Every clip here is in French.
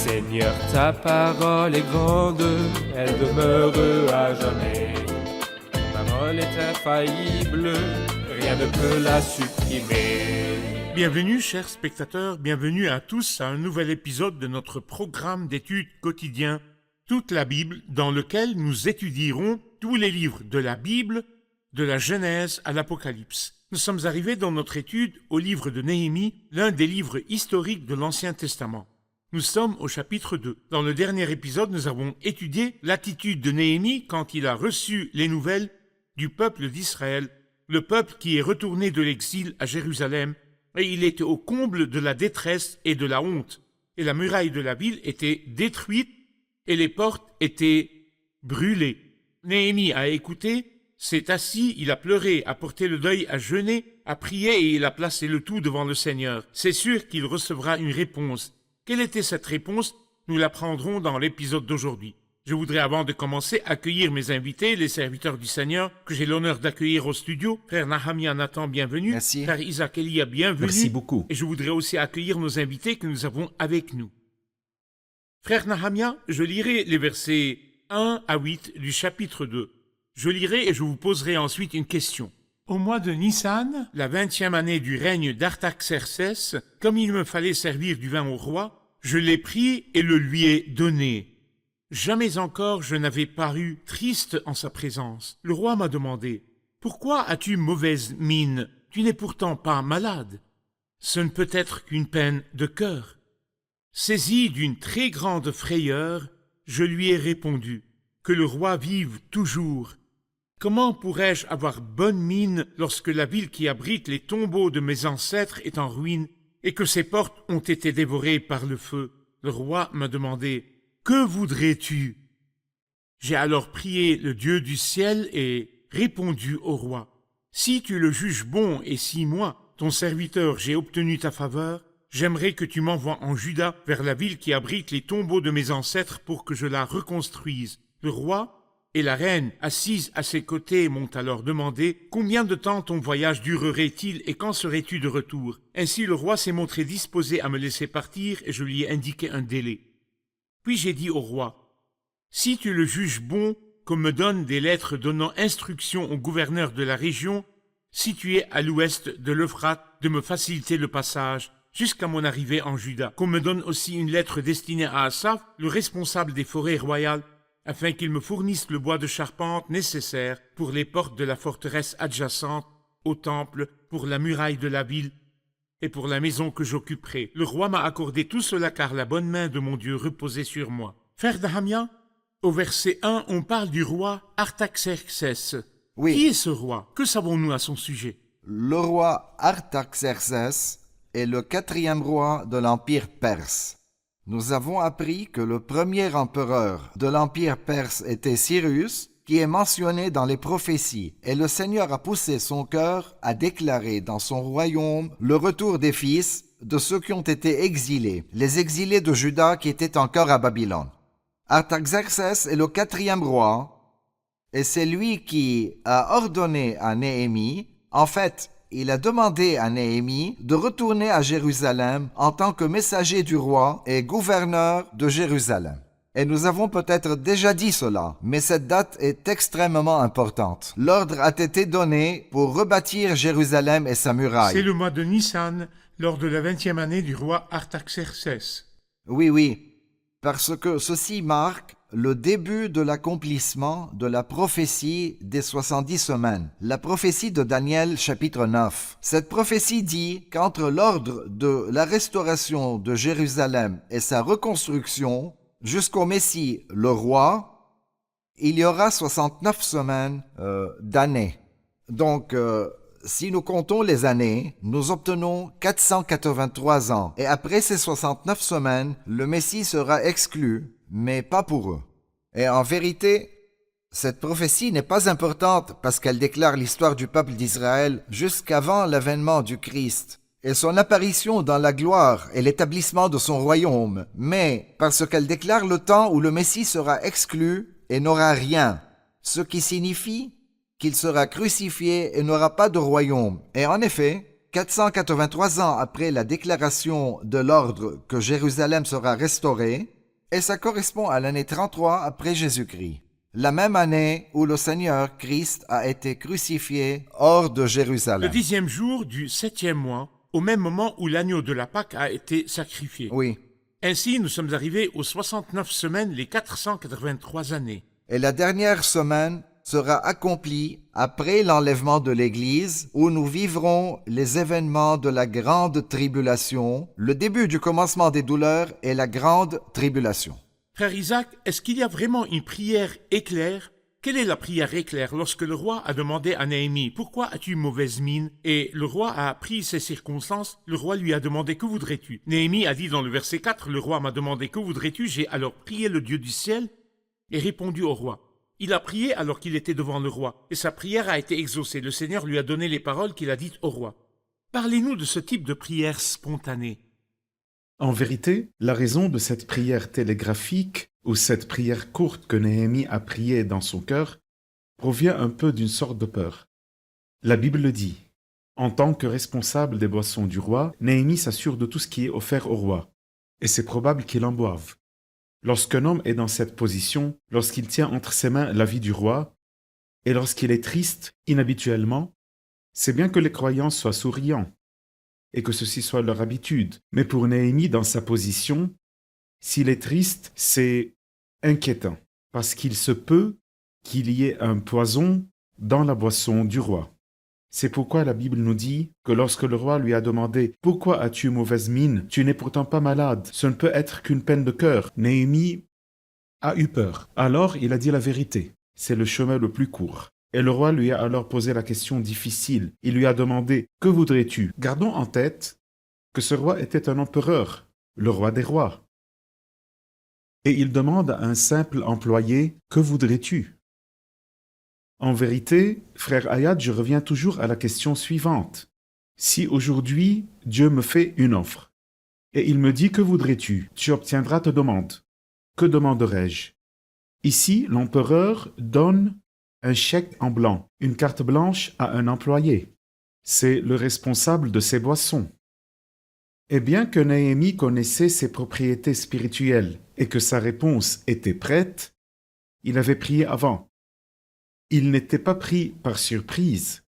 Seigneur, ta parole est grande, elle demeure à jamais. Ta parole est infaillible, rien ne peut la supprimer. Bienvenue, chers spectateurs, bienvenue à tous à un nouvel épisode de notre programme d'études quotidien Toute la Bible, dans lequel nous étudierons tous les livres de la Bible, de la Genèse à l'Apocalypse. Nous sommes arrivés dans notre étude au livre de Néhémie, l'un des livres historiques de l'Ancien Testament. Nous sommes au chapitre 2. Dans le dernier épisode, nous avons étudié l'attitude de Néhémie quand il a reçu les nouvelles du peuple d'Israël, le peuple qui est retourné de l'exil à Jérusalem, et il était au comble de la détresse et de la honte. Et la muraille de la ville était détruite et les portes étaient brûlées. Néhémie a écouté, s'est assis, il a pleuré, a porté le deuil, a jeûné, a prié et il a placé le tout devant le Seigneur. C'est sûr qu'il recevra une réponse. Quelle était cette réponse? Nous l'apprendrons dans l'épisode d'aujourd'hui. Je voudrais, avant de commencer, accueillir mes invités, les serviteurs du Seigneur, que j'ai l'honneur d'accueillir au studio. Frère Nahamia Nathan, bienvenue. Merci. Frère Isaac Elia, bienvenue. Merci beaucoup. Et je voudrais aussi accueillir nos invités que nous avons avec nous. Frère Nahamia, je lirai les versets 1 à 8 du chapitre 2. Je lirai et je vous poserai ensuite une question. Au mois de Nissan, la 20e année du règne d'Artaxerxès, comme il me fallait servir du vin au roi, je l'ai pris et le lui ai donné. Jamais encore je n'avais paru triste en sa présence. Le roi m'a demandé, « Pourquoi as-tu mauvaise mine? Tu n'es pourtant pas malade. » Ce ne peut être qu'une peine de cœur. Saisi d'une très grande frayeur, je lui ai répondu, « Que le roi vive toujours. Comment pourrais-je avoir bonne mine lorsque la ville qui abrite les tombeaux de mes ancêtres est en ruine et que ses portes ont été dévorées par le feu? » Le roi m'a demandé, « Que voudrais-tu » J'ai alors prié le Dieu du ciel et répondu au roi, « Si tu le juges bon et si moi, ton serviteur, j'ai obtenu ta faveur, j'aimerais que tu m'envoies en Juda vers la ville qui abrite les tombeaux de mes ancêtres pour que je la reconstruise. » Le roi et la reine, assise à ses côtés, m'ont alors demandé « Combien de temps ton voyage durerait-il et quand serais-tu de retour ?» Ainsi le roi s'est montré disposé à me laisser partir et je lui ai indiqué un délai. Puis j'ai dit au roi « Si tu le juges bon, qu'on me donne des lettres donnant instruction au gouverneur de la région, située à l'ouest de l'Euphrate, de me faciliter le passage jusqu'à mon arrivée en Juda. Qu'on me donne aussi une lettre destinée à Asaph, le responsable des forêts royales, afin qu'il me fournisse le bois de charpente nécessaire pour les portes de la forteresse adjacente au temple, pour la muraille de la ville et pour la maison que j'occuperai. Le roi m'a accordé tout cela car la bonne main de mon Dieu reposait sur moi. Frère Nahamia, au verset 1, on parle du roi Artaxerxès. Oui. Qui est ce roi? Que savons-nous à son sujet? Le roi Artaxerxès est le 4e roi de l'Empire perse. Nous avons appris que le premier empereur de l'Empire perse était Cyrus, qui est mentionné dans les prophéties, et le Seigneur a poussé son cœur à déclarer dans son royaume le retour des fils de ceux qui ont été exilés, les exilés de Juda qui étaient encore à Babylone. Artaxerxès est le 4e roi, et c'est lui qui a ordonné à Néhémie, en fait, il a demandé à Néhémie de retourner à Jérusalem en tant que messager du roi et gouverneur de Jérusalem. Et nous avons peut-être déjà dit cela, mais cette date est extrêmement importante. L'ordre a été donné pour rebâtir Jérusalem et sa muraille. C'est le mois de Nissan, lors de la 20e année du roi Artaxerxès. Oui, parce que ceci marque le début de l'accomplissement de la prophétie des 70 semaines, la prophétie de Daniel chapitre 9. Cette prophétie dit qu'entre l'ordre de la restauration de Jérusalem et sa reconstruction, jusqu'au Messie, le roi, il y aura 69 semaines d'années. Donc, si nous comptons les années, nous obtenons 483 ans. Et après ces 69 semaines, le Messie sera exclu, mais pas pour eux. Et en vérité, cette prophétie n'est pas importante parce qu'elle déclare l'histoire du peuple d'Israël jusqu'avant l'avènement du Christ et son apparition dans la gloire et l'établissement de son royaume, mais parce qu'elle déclare le temps où le Messie sera exclu et n'aura rien, ce qui signifie qu'il sera crucifié et n'aura pas de royaume. Et en effet, 483 ans après la déclaration de l'ordre que Jérusalem sera restaurée, et ça correspond à l'année 33 après Jésus-Christ, la même année où le Seigneur Christ a été crucifié hors de Le Jérusalem. 10e jour du 7e mois, au même moment où l'agneau de la Pâque a été sacrifié. Oui. Ainsi, nous sommes arrivés aux 69 semaines, les 483 années. Et la dernière semaine sera accomplie après l'enlèvement de l'Église, où nous vivrons les événements de la grande tribulation, le début du commencement des douleurs et la grande tribulation. Frère Isaac, est-ce qu'il y a vraiment une prière éclair? Quelle est la prière éclair lorsque le roi a demandé à Néhémie « Pourquoi as-tu mauvaise mine ?» Et le roi a appris ces circonstances, le roi lui a demandé « Que voudrais-tu » Néhémie a dit dans le verset 4 « Le roi m'a demandé « Que voudrais-tu » J'ai alors prié le Dieu du ciel et répondu au roi. Il a prié alors qu'il était devant le roi, et sa prière a été exaucée. Le Seigneur lui a donné les paroles qu'il a dites au roi. Parlez-nous de ce type de prière spontanée. En vérité, la raison de cette prière télégraphique ou cette prière courte que Néhémie a priée dans son cœur provient un peu d'une sorte de peur. La Bible le dit. En tant que responsable des boissons du roi, Néhémie s'assure de tout ce qui est offert au roi, et c'est probable qu'il en boive. Lorsqu'un homme est dans cette position, lorsqu'il tient entre ses mains la vie du roi, et lorsqu'il est triste inhabituellement, c'est bien que les croyants soient souriants, et que ceci soit leur habitude. Mais pour Néhémie, dans sa position, s'il est triste, c'est inquiétant, parce qu'il se peut qu'il y ait un poison dans la boisson du roi. C'est pourquoi la Bible nous dit que lorsque le roi lui a demandé « Pourquoi as-tu mauvaise mine? Tu n'es pourtant pas malade. Ce ne peut être qu'une peine de cœur. » Néhémie a eu peur. Alors il a dit la vérité. C'est le chemin le plus court. Et le roi lui a alors posé la question difficile. Il lui a demandé « Que voudrais-tu » Gardons en tête que ce roi était un empereur, le roi des rois. Et il demande à un simple employé « Que voudrais-tu » En vérité, frère Ayad, je reviens toujours à la question suivante. Si aujourd'hui, Dieu me fait une offre, et il me dit « Que voudrais-tu » Tu obtiendras ta demande. Que demanderai-je? Ici, l'empereur donne un chèque en blanc, une carte blanche à un employé. C'est le responsable de ses boissons. Et bien que Néhémie connaissait ses propriétés spirituelles et que sa réponse était prête, il avait prié avant. Il n'était pas pris par surprise.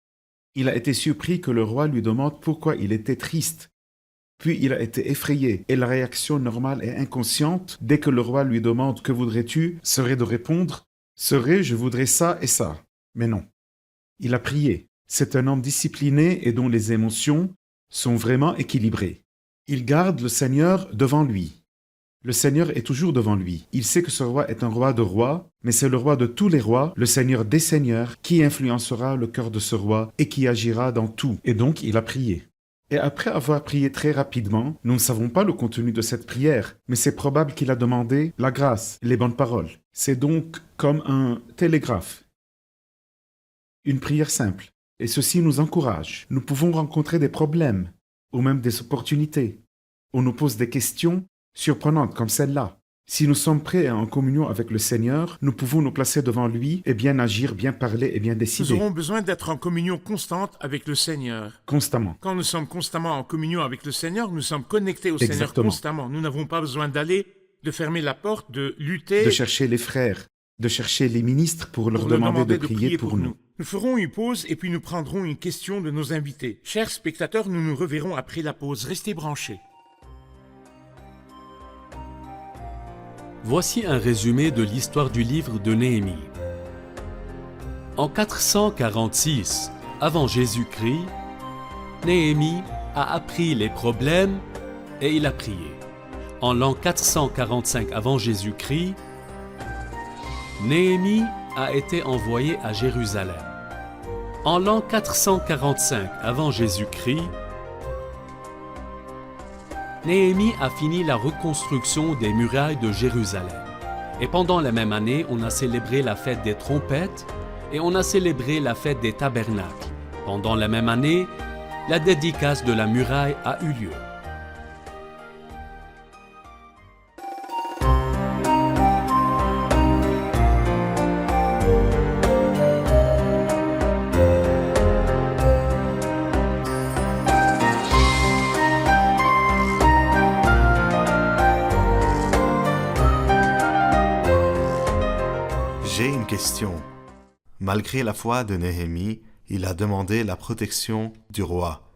Il a été surpris que le roi lui demande pourquoi il était triste. Puis il a été effrayé, et la réaction normale et inconsciente, dès que le roi lui demande « Que voudrais-tu » serait de répondre « Je voudrais ça et ça ». Mais non. Il a prié. C'est un homme discipliné et dont les émotions sont vraiment équilibrées. Il garde le Seigneur devant lui. Le Seigneur est toujours devant lui. Il sait que ce roi est un roi de rois, mais c'est le roi de tous les rois, le Seigneur des seigneurs, qui influencera le cœur de ce roi et qui agira dans tout. Et donc, il a prié. Et après avoir prié très rapidement, nous ne savons pas le contenu de cette prière, mais c'est probable qu'il a demandé la grâce, les bonnes paroles. C'est donc comme un télégraphe. Une prière simple. Et ceci nous encourage. Nous pouvons rencontrer des problèmes, ou même des opportunités. On nous pose des questions surprenantes comme celle-là. Si nous sommes prêts et en communion avec le Seigneur, nous pouvons nous placer devant lui et bien agir, bien parler et bien décider. Nous aurons besoin d'être en communion constante avec le Seigneur. Constamment. Quand nous sommes constamment en communion avec le Seigneur, nous sommes connectés au Seigneur Exactement. constamment. Nous n'avons pas besoin d'aller, de fermer la porte, de lutter, De chercher les frères, de chercher les ministres pour leur pour leur demander de prier pour nous. Nous ferons une pause et puis nous prendrons une question de nos invités. Chers spectateurs, nous nous reverrons après la pause. Restez branchés. Voici un résumé de l'histoire du livre de Néhémie. En 446 avant Jésus-Christ, Néhémie a appris les problèmes et il a prié. En l'an 445 avant Jésus-Christ, Néhémie a été envoyé à Jérusalem. En l'an 445 avant Jésus-Christ, Néhémie a fini la reconstruction des murailles de Jérusalem. Et pendant la même année, on a célébré la fête des trompettes et on a célébré la fête des tabernacles. Pendant la même année, la dédicace de la muraille a eu lieu. question. Malgré la foi de Néhémie, il a demandé la protection du roi.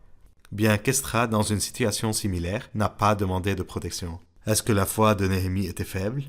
Bien qu'Esdras, dans une situation similaire, n'a pas demandé de protection. Est-ce que la foi de Néhémie était faible?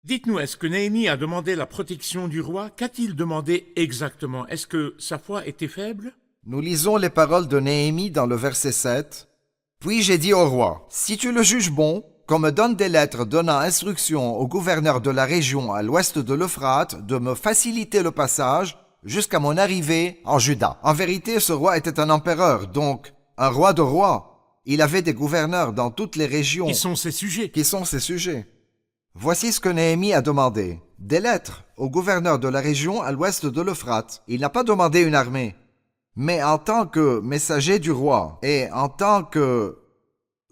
Dites-nous, est-ce que Néhémie a demandé la protection du roi? Qu'a-t-il demandé exactement? Est-ce que sa foi était faible? Nous lisons les paroles de Néhémie dans le verset 7. « Puis j'ai dit au roi, si tu le juges bon, qu'on me donne des lettres donnant instruction au gouverneur de la région à l'ouest de l'Euphrate de me faciliter le passage jusqu'à mon arrivée en Juda. » En vérité, ce roi était un empereur, donc un roi de rois. Il avait des gouverneurs dans toutes les régions. Qui sont ses sujets? Qui sont ses sujets. Voici ce que Néhémie a demandé. Des lettres au gouverneur de la région à l'ouest de l'Euphrate. Il n'a pas demandé une armée. Mais en tant que messager du roi et en tant que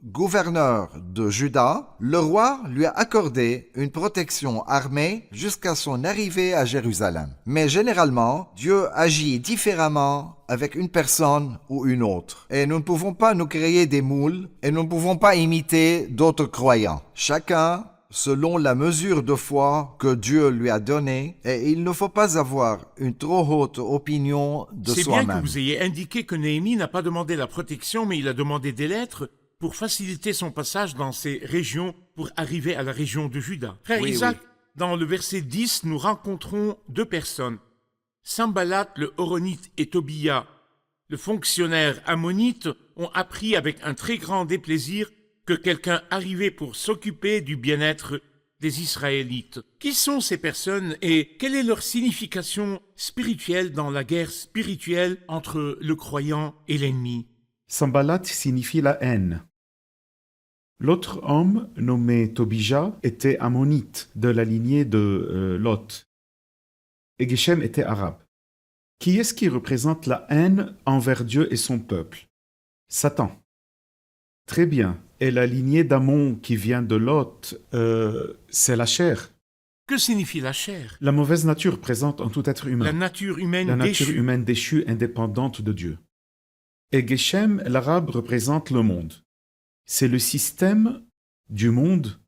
gouverneur de Juda, le roi lui a accordé une protection armée jusqu'à son arrivée à Jérusalem. Mais généralement, Dieu agit différemment avec une personne ou une autre. Et nous ne pouvons pas nous créer des moules et nous ne pouvons pas imiter d'autres croyants. Chacun selon la mesure de foi que Dieu lui a donnée, et il ne faut pas avoir une trop haute opinion de C'est soi-même. bien que vous ayez indiqué que Néhémie n'a pas demandé la protection, mais il a demandé des lettres pour faciliter son passage dans ces régions pour arriver à la région de Juda. Frère Oui, Isaac, oui. dans le verset 10, nous rencontrons deux personnes. Sanballat, le Horonite, et Tobia, le fonctionnaire ammonite, ont appris avec un très grand déplaisir que quelqu'un arrivait pour s'occuper du bien-être des Israélites. Qui sont ces personnes et quelle est leur signification spirituelle dans la guerre spirituelle entre le croyant et l'ennemi? Sanballat signifie la haine. L'autre homme, nommé Tobija, était ammonite, de la lignée de Lot. Et Geshem était arabe. Qui est-ce qui représente la haine envers Dieu et son peuple? Satan. Très bien. Et la lignée d'Ammon qui vient de Lot, c'est la chair. Que signifie la chair? La mauvaise nature présente en tout être humain. La nature humaine La nature déchue. humaine déchue, indépendante de Dieu. Et Geshem, l'arabe, représente le monde. C'est le système du monde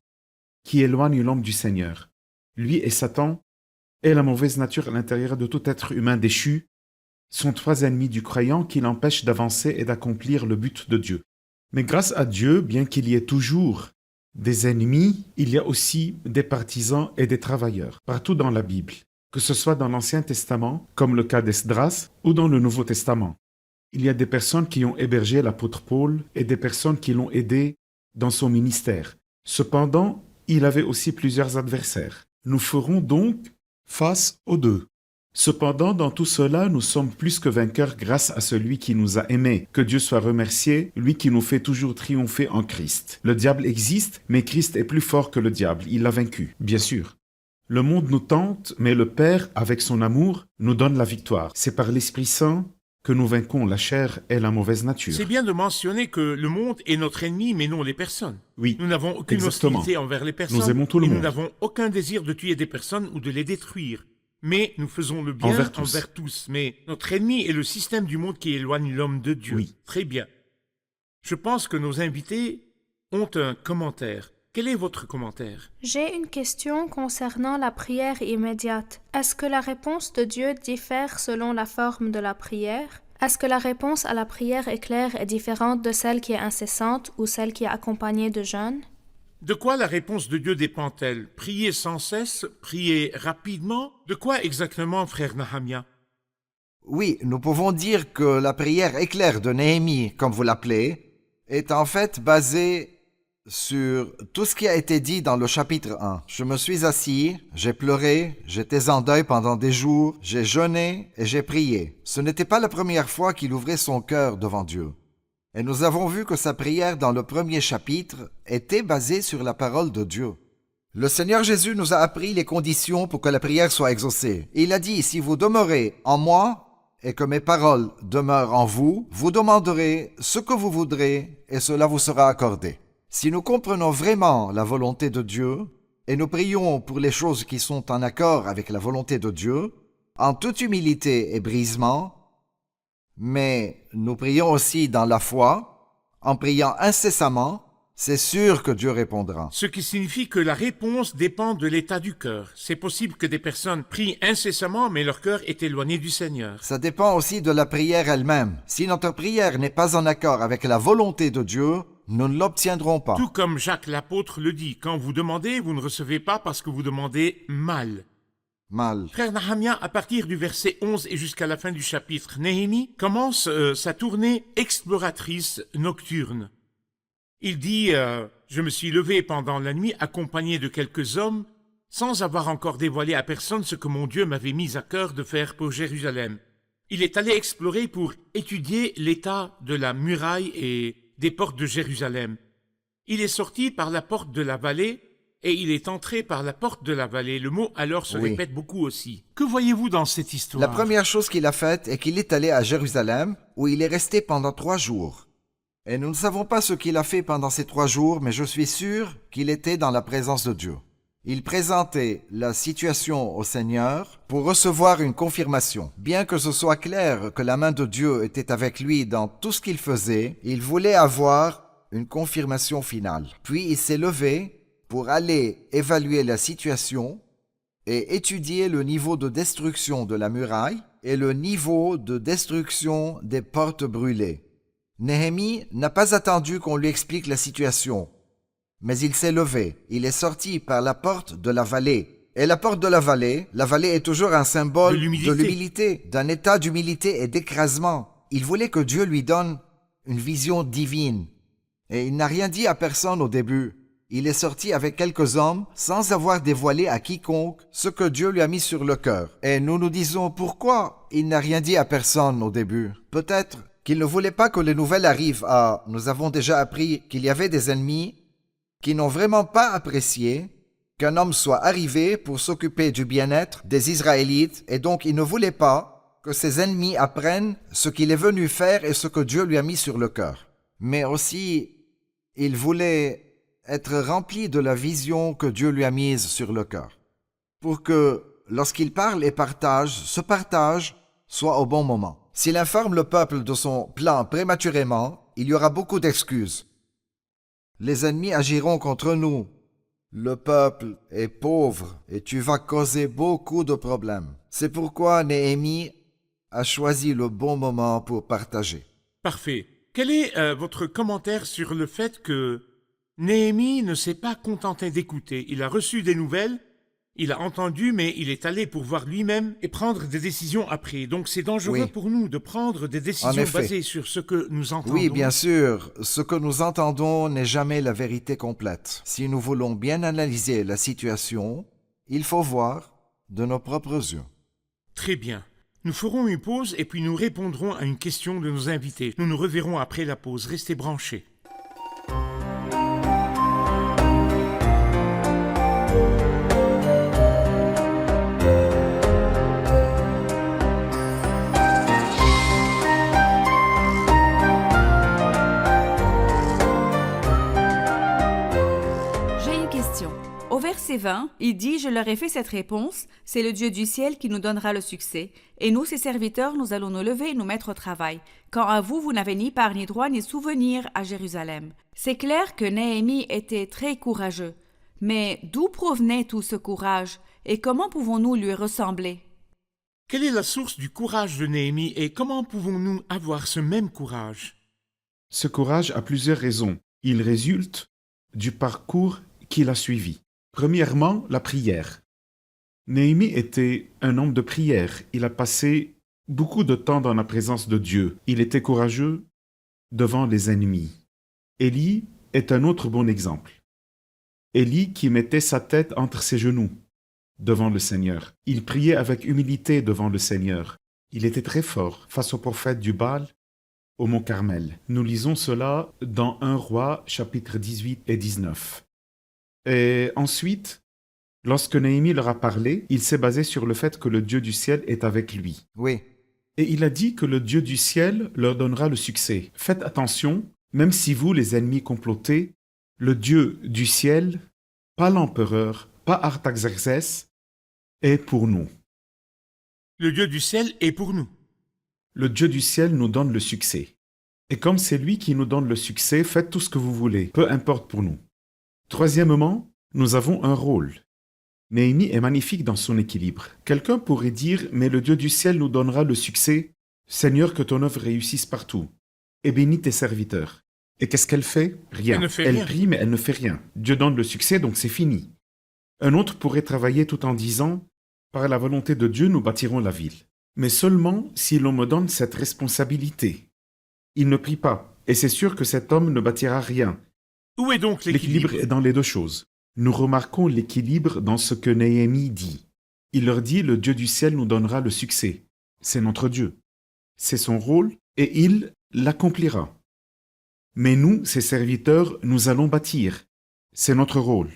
qui éloigne l'homme du Seigneur. Lui et Satan, et la mauvaise nature à l'intérieur de tout être humain déchu, sont trois ennemis du croyant qui l'empêchent d'avancer et d'accomplir le but de Dieu. Mais grâce à Dieu, bien qu'il y ait toujours des ennemis, il y a aussi des partisans et des travailleurs, partout dans la Bible, que ce soit dans l'Ancien Testament, comme le cas d'Esdras, ou dans le Nouveau Testament. Il y a des personnes qui ont hébergé l'apôtre Paul et des personnes qui l'ont aidé dans son ministère. Cependant, il avait aussi plusieurs adversaires. Nous ferons donc face aux deux. Cependant, dans tout cela, nous sommes plus que vainqueurs grâce à celui qui nous a aimés. Que Dieu soit remercié, lui qui nous fait toujours triompher en Christ. Le diable existe, mais Christ est plus fort que le diable. Il l'a vaincu, bien sûr. Le monde nous tente, mais le Père, avec son amour, nous donne la victoire. C'est par l'Esprit Saint que nous vainquons la chair et la mauvaise nature. C'est bien de mentionner que le monde est notre ennemi, mais non les personnes. Oui, Nous n'avons aucune exactement. hostilité envers les personnes. Nous aimons tout le et monde. nous n'avons aucun désir de tuer des personnes ou de les détruire. Mais nous faisons le bien Envers tous. Mais notre ennemi est le système du monde qui éloigne l'homme de Dieu. Oui. Très bien. Je pense que nos invités ont un commentaire. Quel est votre commentaire? J'ai une question concernant la prière immédiate. Est-ce que la réponse de Dieu diffère selon la forme de la prière? Est-ce que la réponse à la prière éclair est différente de celle qui est incessante ou celle qui est accompagnée de jeûne? De quoi la réponse de Dieu dépend-elle? Prier sans cesse? Prier rapidement? De quoi exactement, frère Nahamia? Oui, nous pouvons dire que la prière éclair de Néhémie, comme vous l'appelez, est en fait basée sur tout ce qui a été dit dans le chapitre 1. Je me suis assis, j'ai pleuré, j'étais en deuil pendant des jours, j'ai jeûné et j'ai prié. Ce n'était pas la première fois qu'il ouvrait son cœur devant Dieu. Et nous avons vu que sa prière dans le premier chapitre était basée sur la parole de Dieu. Le Seigneur Jésus nous a appris les conditions pour que la prière soit exaucée. Il a dit, si vous demeurez en moi et que mes paroles demeurent en vous, vous demanderez ce que vous voudrez et cela vous sera accordé. Si nous comprenons vraiment la volonté de Dieu et nous prions pour les choses qui sont en accord avec la volonté de Dieu, en toute humilité et brisement, mais nous prions aussi dans la foi, en priant incessamment, C'est sûr que Dieu répondra. Ce qui signifie que la réponse dépend de l'état du cœur. C'est possible que des personnes prient incessamment, mais leur cœur est éloigné du Seigneur. Ça dépend aussi de la prière elle-même. Si notre prière n'est pas en accord avec la volonté de Dieu, nous ne l'obtiendrons pas. Tout comme Jacques l'apôtre le dit, quand vous demandez, vous ne recevez pas parce que vous demandez mal. Mal. Frère Nahamia, à partir du verset 11 et jusqu'à la fin du chapitre, Néhémie commence sa tournée exploratrice nocturne. Il dit je me suis levé pendant la nuit accompagné de quelques hommes, sans avoir encore dévoilé à personne ce que mon Dieu m'avait mis à cœur de faire pour Jérusalem. Il est allé explorer pour étudier l'état de la muraille et des portes de Jérusalem. Il est sorti par la porte de la vallée et il est entré par la porte de la vallée. Le mot alors se répète beaucoup aussi. Que voyez-vous dans cette histoire? La première chose qu'il a faite est qu'il est allé à Jérusalem, où il est resté pendant 3 jours. Et nous ne savons pas ce qu'il a fait pendant ces 3 jours, mais je suis sûr qu'il était dans la présence de Dieu. Il présentait la situation au Seigneur pour recevoir une confirmation. Bien que ce soit clair que la main de Dieu était avec lui dans tout ce qu'il faisait, il voulait avoir une confirmation finale. Puis il s'est levé pour aller évaluer la situation et étudier le niveau de destruction de la muraille et le niveau de destruction des portes brûlées. Néhémie n'a pas attendu qu'on lui explique la situation, mais il s'est levé. Il est sorti par la porte de la vallée. Et la porte de la vallée est toujours un symbole de l'humilité, d'un état d'humilité et d'écrasement. Il voulait que Dieu lui donne une vision divine. Et il n'a rien dit à personne au début. Il est sorti avec quelques hommes sans avoir dévoilé à quiconque ce que Dieu lui a mis sur le cœur. Et nous nous disons pourquoi il n'a rien dit à personne au début. Peut-être qu'il ne voulait pas que les nouvelles arrivent. Nous avons déjà appris qu'il y avait des ennemis qui n'ont vraiment pas apprécié qu'un homme soit arrivé pour s'occuper du bien-être des Israélites, et donc il ne voulait pas que ses ennemis apprennent ce qu'il est venu faire et ce que Dieu lui a mis sur le cœur. Mais aussi, il voulait être rempli de la vision que Dieu lui a mise sur le cœur, pour que lorsqu'il parle et partage, ce partage soit au bon moment. S'il informe le peuple de son plan prématurément, il y aura beaucoup d'excuses. Les ennemis agiront contre nous. Le peuple est pauvre et tu vas causer beaucoup de problèmes. C'est pourquoi Néhémie a choisi le bon moment pour partager. Parfait. Quel est votre commentaire sur le fait que Néhémie ne s'est pas contenté d'écouter? Il a reçu des nouvelles, il a entendu, mais il est allé pour voir lui-même et prendre des décisions après. Donc c'est dangereux pour nous de prendre des décisions basées sur ce que nous entendons. Oui, bien sûr. Ce que nous entendons n'est jamais la vérité complète. Si nous voulons bien analyser la situation, il faut voir de nos propres yeux. Très bien. Nous ferons une pause et puis nous répondrons à une question de nos invités. Nous nous reverrons après la pause. Restez branchés. Au verset 20, il dit « Je leur ai fait cette réponse, c'est le Dieu du ciel qui nous donnera le succès. Et nous, ses serviteurs, nous allons nous lever et nous mettre au travail. Quant à vous, vous n'avez ni part ni droit ni souvenir à Jérusalem. » C'est clair que Néhémie était très courageux. Mais d'où provenait tout ce courage et comment pouvons-nous lui ressembler? Quelle est la source du courage de Néhémie et comment pouvons-nous avoir ce même courage? Ce courage a plusieurs raisons. Il résulte du parcours qu'il a suivi. Premièrement, la prière. Néhémie était un homme de prière. Il a passé beaucoup de temps dans la présence de Dieu. Il était courageux devant les ennemis. Élie est un autre bon exemple. Élie qui mettait sa tête entre ses genoux devant le Seigneur. Il priait avec humilité devant le Seigneur. Il était très fort face au prophète du Baal au mont Carmel. Nous lisons cela dans 1 Roi, chapitres 18 et 19. Et ensuite, lorsque Néhémie leur a parlé, il s'est basé sur le fait que le Dieu du ciel est avec lui. Oui. Et il a dit que le Dieu du ciel leur donnera le succès. Faites attention, même si vous, les ennemis, complotez, le Dieu du ciel, pas l'empereur, pas Artaxerxès, est pour nous. Le Dieu du ciel est pour nous. Le Dieu du ciel nous donne le succès. Et comme c'est lui qui nous donne le succès, faites tout ce que vous voulez, peu importe pour nous. Troisièmement, nous avons un rôle. Néhémie est magnifique dans son équilibre. Quelqu'un pourrait dire, mais le Dieu du ciel nous donnera le succès. Seigneur, que ton œuvre réussisse partout. Et bénis tes serviteurs. Et qu'est-ce qu'elle fait? Rien. Elle ne fait rien. Prie, mais elle ne fait rien. Dieu donne le succès, donc c'est fini. Un autre pourrait travailler tout en disant, par la volonté de Dieu, nous bâtirons la ville. Mais seulement si l'on me donne cette responsabilité. Il ne prie pas, et c'est sûr que cet homme ne bâtira rien. Où est donc L'équilibre est dans les deux choses. Nous remarquons l'équilibre dans ce que Néhémie dit. Il leur dit, le Dieu du ciel nous donnera le succès. C'est notre Dieu. C'est son rôle, et il l'accomplira. Mais nous, ses serviteurs, nous allons bâtir. C'est notre rôle.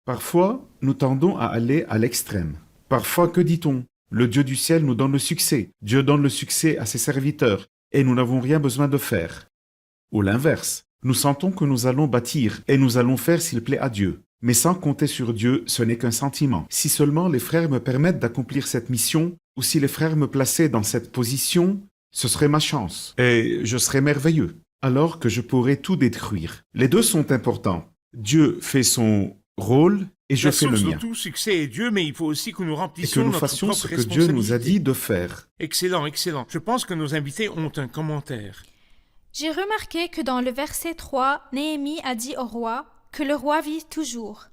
Parfois, nous tendons à aller à l'extrême. Parfois, que dit-on? Le Dieu du ciel nous donne le succès. Dieu donne le succès à ses serviteurs, et nous n'avons rien besoin de faire. Ou l'inverse. Nous sentons que nous allons bâtir, et nous allons faire s'il plaît à Dieu. Mais sans compter sur Dieu, ce n'est qu'un sentiment. Si seulement les frères me permettent d'accomplir cette mission, ou si les frères me plaçaient dans cette position, ce serait ma chance, et je serais merveilleux, alors que je pourrais tout détruire. Les deux sont importants. Dieu fait son rôle, et je fais le mien. La source de tout succès est Dieu, mais il faut aussi que nous Et que remplissions nous notre fassions propre ce que Dieu nous a responsabilité. dit de faire. Excellent, excellent. Je pense que nos invités ont un commentaire. J'ai remarqué que dans le verset 3, Néhémie a dit au roi que le roi vit toujours.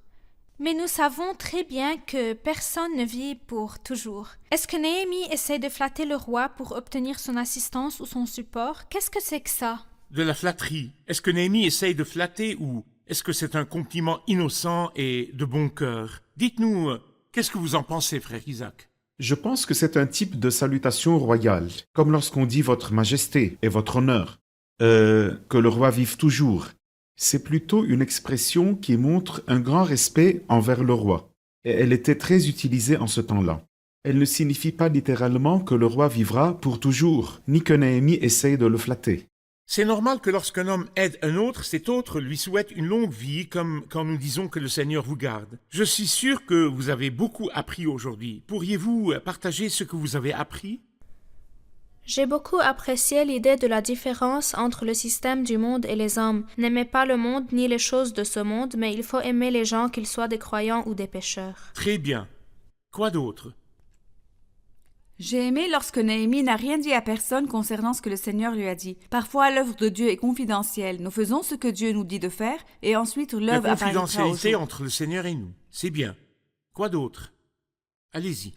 Mais nous savons très bien que personne ne vit pour toujours. Est-ce que Néhémie essaie de flatter le roi pour obtenir son assistance ou son support? Qu'est-ce que c'est que ça? De la flatterie. Est-ce que Néhémie essaye de flatter ou est-ce que c'est un compliment innocent et de bon cœur? Dites-nous, qu'est-ce que vous en pensez, frère Isaac? Je pense que c'est un type de salutation royale, comme lorsqu'on dit votre majesté et votre honneur. Que le roi vive toujours. C'est plutôt une expression qui montre un grand respect envers le roi. Et elle était très utilisée en ce temps-là. Elle ne signifie pas littéralement que le roi vivra pour toujours, ni que Néhémie essaye de le flatter. C'est normal que lorsqu'un homme aide un autre, cet autre lui souhaite une longue vie, comme quand nous disons que le Seigneur vous garde. Je suis sûr que vous avez beaucoup appris aujourd'hui. Pourriez-vous partager ce que vous avez appris? J'ai beaucoup apprécié l'idée de la différence entre le système du monde et les hommes. N'aimez pas le monde ni les choses de ce monde, mais il faut aimer les gens, qu'ils soient des croyants ou des pécheurs. Très bien. Quoi d'autre? J'ai aimé lorsque Néhémie n'a rien dit à personne concernant ce que le Seigneur lui a dit. Parfois, l'œuvre de Dieu est confidentielle. Nous faisons ce que Dieu nous dit de faire, et ensuite La l'œuvre apparaîtra au confidentialité jour. entre le Seigneur et nous. C'est bien. Quoi d'autre? Allez-y.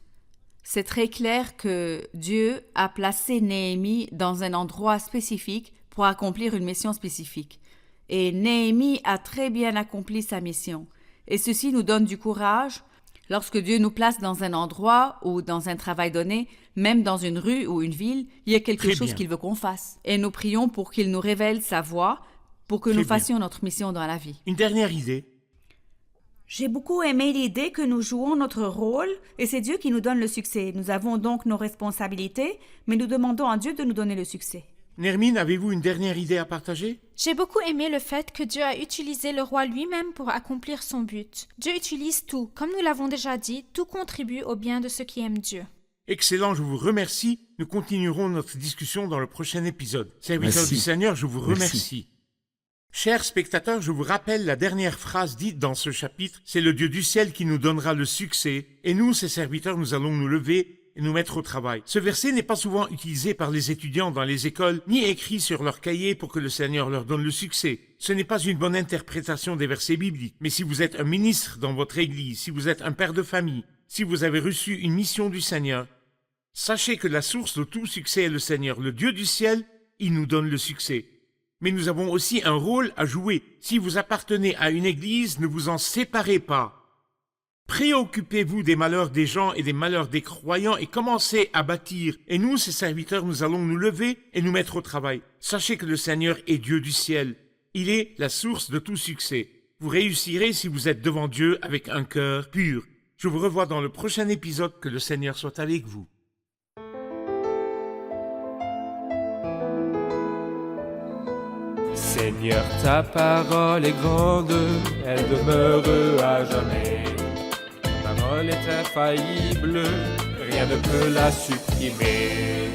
C'est très clair que Dieu a placé Néhémie dans un endroit spécifique pour accomplir une mission spécifique. Et Néhémie a très bien accompli sa mission. Et ceci nous donne du courage. Lorsque Dieu nous place dans un endroit ou dans un travail donné, même dans une rue ou une ville, il y a quelque Très chose bien. qu'il veut qu'on fasse. Et nous prions pour qu'il nous révèle sa voie, pour que Très nous bien. fassions notre mission dans la vie. Une dernière idée. J'ai beaucoup aimé l'idée que nous jouons notre rôle et c'est Dieu qui nous donne le succès. Nous avons donc nos responsabilités, mais nous demandons à Dieu de nous donner le succès. Nermine, avez-vous une dernière idée à partager? J'ai beaucoup aimé le fait que Dieu a utilisé le roi lui-même pour accomplir son but. Dieu utilise tout. Comme nous l'avons déjà dit, tout contribue au bien de ceux qui aiment Dieu. Excellent, je vous remercie. Nous continuerons notre discussion dans le prochain épisode. Serviteurs Merci. du Seigneur, je vous Merci. remercie. Chers spectateurs, je vous rappelle la dernière phrase dite dans ce chapitre. C'est le Dieu du ciel qui nous donnera le succès. Et nous, ses serviteurs, nous allons nous lever et nous mettre au travail. Ce verset n'est pas souvent utilisé par les étudiants dans les écoles, ni écrit sur leur cahier pour que le Seigneur leur donne le succès. Ce n'est pas une bonne interprétation des versets bibliques. Mais si vous êtes un ministre dans votre église, si vous êtes un père de famille, si vous avez reçu une mission du Seigneur, sachez que la source de tout succès est le Seigneur, le Dieu du ciel, il nous donne le succès. Mais nous avons aussi un rôle à jouer. Si vous appartenez à une église, ne vous en séparez pas. Préoccupez-vous des malheurs des gens et des malheurs des croyants et commencez à bâtir. Et nous, ses serviteurs, nous allons nous lever et nous mettre au travail. Sachez que le Seigneur est Dieu du ciel. Il est la source de tout succès. Vous réussirez si vous êtes devant Dieu avec un cœur pur. Je vous revois dans le prochain épisode. Que le Seigneur soit avec vous. Seigneur, ta parole est grande, elle demeure à jamais. Ta parole est infaillible, rien ne peut la supprimer.